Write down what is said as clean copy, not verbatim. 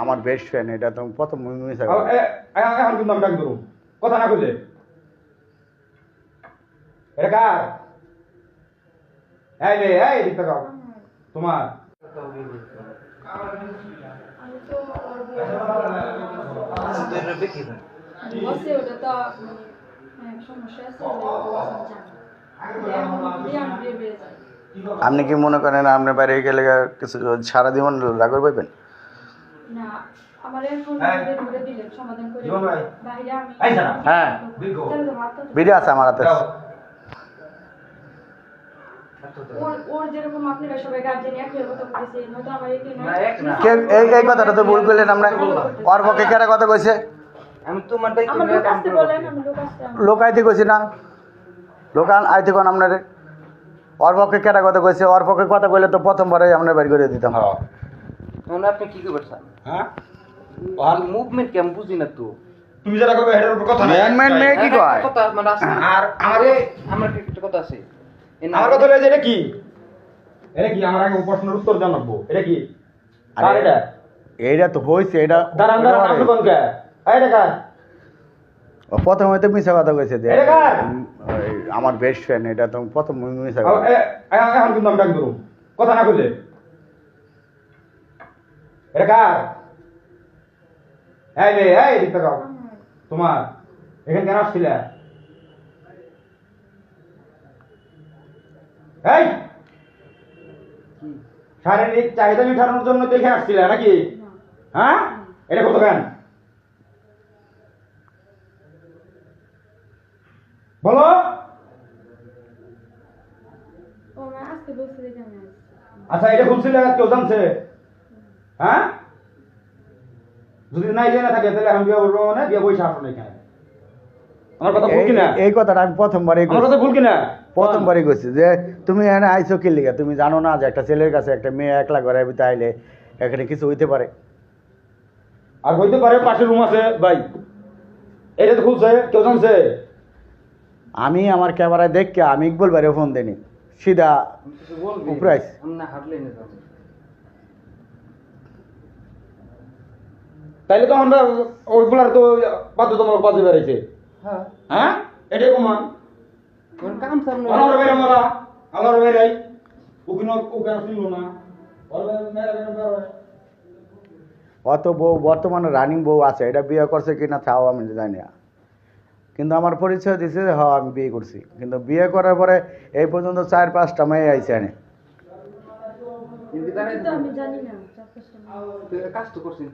আমার best friend, এটা তো প্রথম মিস এখন কিন্তু আমি ডাক ধরু কথা না কইলে এটা কার এই রে এই দিকটা কাও তোমার আমি তো বসে ওটা তো সমস্যা আছে আপনি কি মনে করেন আপনি বাইরে গেলে কিছু সারা জীবন রাগর পাইবেন? না আমার এখন ধরে দিলে সমাধান করে জীবন ভাই বাইরে আমি আইছা না হ্যাঁ ভিডিও আছে আমার হাতে। ওর যেরকম আপনারা সবাই গার্জেন একই কথা বলতেছে হয়তো আমার এই কথাটা তো ভুল করলেন আমরা। ওর পক্ষে কেরা কথা কইছে? আমি তোমার দায়িত্ব আমার নিয়ে লোক আসতে বলেন আমি লোক আসতে লোক আইতে কইছি না, লোক আইতে কোন আপনারে? ওর পক্ষে কেরা কথা কইছে? ওর পক্ষে কথা কইলে তো প্রথমবারে আমরা বের করে দিতাম। এখন আপনি কি করবেন? হ্যাঁ আর মুভমেন্ট কেমন বুঝি না তো। তুমি যেটা কবে এটার উপর কথা না মুভমেন্ট মেয়ে কি কয়? কথা মানে আছে আর আমারে আমার একটা কথা আছে। আমার কথা হলো যে এটা কি আমার আগে প্রশ্নের উত্তর জানাবো এটা কি আর এটা এইটা তো হইছে, এটা দাঁড়ান আপনি কোন কে এটা কার প্রথম হইতে মিছা কথা কইছে যে এটা কার? আমার বেস্ট ফ্রেন্ড, এটা তো প্রথম মিছা কথা। এখন কিন্তু আমি ডাক ধরু কথা না কইলে এটা কার এই রে এই দিকটা কাও তোমার এখানে কেন আসছিলে এই শারীরিক চাহিদা মেটানোর জন্য তো এখানে আসছিলে নাকি হ্যাঁ এটা কত কেন বলো ও আজকে বলছে যে আমি আচ্ছা এটা খুলছিলে কেউ জানছে হ্যাঁ যদি নাই জানা থাকে তাহলে আমি বিয়ে বলবো না বিয়ে বইসা আসো এখানে আমার কথা ভুল কিনা এই কথাটা আমি প্রথমবারই আমার কথা ভুল কিনা প্রথমবারই কইছি যে তুমি এখানে আইছো কি লিগা? তুমি জানো না যে একটা ছেলের কাছে একটা মেয়ে একলা ঘরে ভিতরে আইলে এখানে কিছু হইতে পারে? আর হইতে পারে পাশে রুম আছে ভাই এটা তো খুলছে কেউ জানছে আমি আমার ক্যামেরায় দেখকে আমি ইকবল বাইরে ফোন দেনি, সিধা উপরে আইছি। আমি না হাঁটলেই না যাবো। তাইলে তো আমরা ওইগুলার তো বাধ্যতামূলক বাজে বেড়াইছে হ্যাঁ হ্যাঁ এটাই কমান কোন কাম সামনে আল্লাহর বেড়ে মারা আল্লাহর বেড়াই ওখানে ওখানে শুনলো না মেরা বেড়ে অত বউ বর্তমানে রানিং বউ আছে, এটা বিয়ে করছে কিনা তাও আমি জানি না, কিন্তু আমার পরিচয় দিছে যে হ্যাঁ আমি বিয়ে করছি। কিন্তু বিয়ে করার পরে এই পর্যন্ত 4-5টা মেয়ে আইছে এনে। কিন্তু জানেন তো আমি জানি না কাজ তো করছেন